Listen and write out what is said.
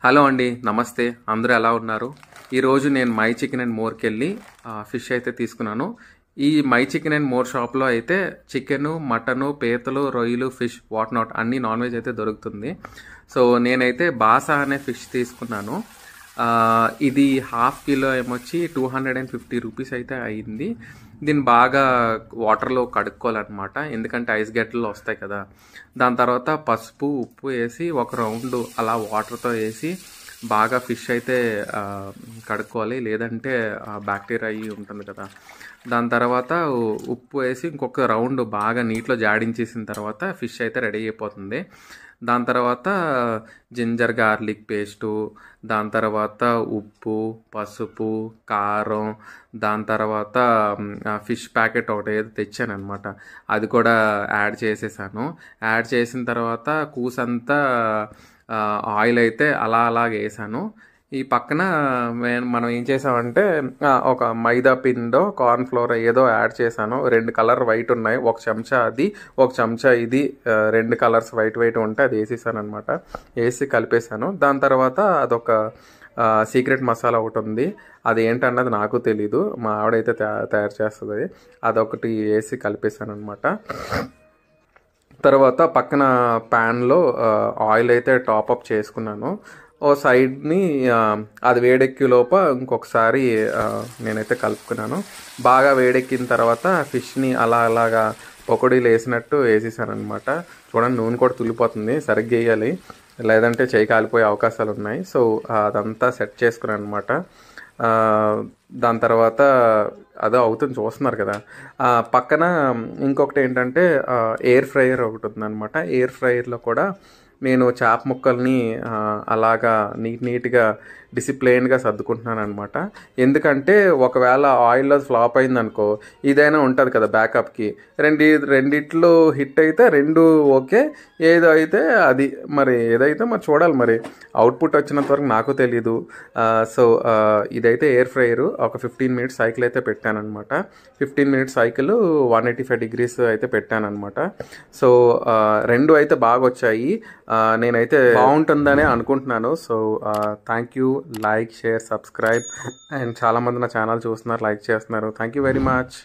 Hello అండి, నమస్తే. అందరూ ఎలా ఉన్నారు? ఈరోజు నేను మై చికెన్ అండ్ మోర్కి వెళ్ళి ఫిష్ అయితే తీసుకున్నాను. ఈ మై చికెన్ అండ్ మోర్ షాప్లో అయితే చికెను, మటను, పీతలు, రొయ్యలు, ఫిష్ వాట్ నాట్ అన్ని నాన్ వెజ్ అయితే దొరుకుతుంది. సో నేనైతే బాసా అనే ఫిష్ తీసుకున్నాను. ఇది హాఫ్ కిలో ఏమొచ్చి 250 రూపీస్ అయితే అయింది. దీన్ని బాగా వాటర్లో కడుక్కోవాలన్నమాట, ఎందుకంటే ఐస్ గడ్డలు వస్తాయి కదా. దాని తర్వాత పసుపు, ఉప్పు వేసి ఒక రౌండ్ అలా వాటర్తో వేసి బాగా ఫిష్ అయితే కడుక్కోవాలి, లేదంటే బ్యాక్టీరియా అయ్యి ఉంటుంది కదా. దాని తర్వాత ఉప్పు వేసి ఇంకొక రౌండ్ బాగా నీటిలో జాడించేసిన తర్వాత ఫిష్ అయితే రెడీ అయిపోతుంది. దాని తర్వాత జింజర్ గార్లిక్ పేస్టు, దాని తర్వాత ఉప్పు, పసుపు, కారం, దాని తర్వాత ఫిష్ ప్యాకెట్ ఒకటి ఏదో తెచ్చాను అనమాట, అది కూడా యాడ్ చేసేసాను. యాడ్ చేసిన తర్వాత కూసంతా ఆయిల్ అయితే అలాగ వేసాను. ఈ పక్కన మనం ఏం చేసామంటే ఒక మైదా పిండో కార్న్ ఫ్లోర్ ఏదో యాడ్ చేశాను. 2 కలర్ వైట్ ఉన్నాయి, ఒక చెంచా అది, ఒక చెంచా ఇది, 2 కలర్స్ వైట్ ఉంటే అది వేసేసాను అనమాట. వేసి కలిపేశాను. దాని తర్వాత అదొక సీక్రెట్ మసాలా ఒకటి ఉంది, అది ఏంటన్నది నాకు తెలీదు, మా ఆవిడైతే తయారు చేస్తుంది. అదొకటి వేసి కలిపేశాను అనమాట. తర్వాత పక్కన ప్యాన్లో ఆయిల్ అయితే టాప్అప్ చేసుకున్నాను. ఓ సైడ్ని అది వేడెక్కి లోప ఇంకొకసారి నేనైతే కలుపుకున్నాను. బాగా వేడెక్కిన తర్వాత ఫిష్ని అలాగా పొకడీలు వేసినట్టు వేసేసాను అనమాట. చూడండి, నూనె కూడా తుల్లిపోతుంది, సరిగ్గా వేయాలి, లేదంటే చేయి కాలిపోయే అవకాశాలు ఉన్నాయి. సో అదంతా సెట్ చేసుకున్నాను అనమాట. దాని తర్వాత అదో అవుతుంది, చూస్తున్నారు కదా. పక్కన ఇంకొకటి ఏంటంటే ఎయిర్ ఫ్రైయర్ ఒకటి ఉందన్నమాట. ఎయిర్ ఫ్రైయర్లో కూడా నేను చేప ముక్కల్ని అలాగా నీట్గా డిసిప్లైన్గా సర్దుకుంటున్నాను అనమాట. ఎందుకంటే ఒకవేళ ఆయిల్లో ఫ్లాప్ అయిందనుకో, ఇదైనా ఉంటుంది కదా బ్యాకప్కి. రెండిట్లో హిట్ అయితే 2 ఓకే, ఏదో అయితే అది, మరి ఏదైతే మరి చూడాలి, మరి అవుట్పుట్ వచ్చినంత వరకు నాకు తెలీదు. సో ఇదైతే ఎయిర్ ఫ్రైయర్ ఒక 15 మినిట్స్ సైకిల్ అయితే పెట్టాను అనమాట. 15 మినిట్స్ సైకిల్ 185 degrees అయితే పెట్టాను అనమాట. సో 2 అయితే బాగా వచ్చాయి. నేనైతే బాగుంటుందనే అనుకుంటున్నాను. So thank you. Like, share, subscribe, and చాలామంది నా ఛానల్ చూస్తున్నారు, లైక్ చేస్తున్నారు. Thank you very much.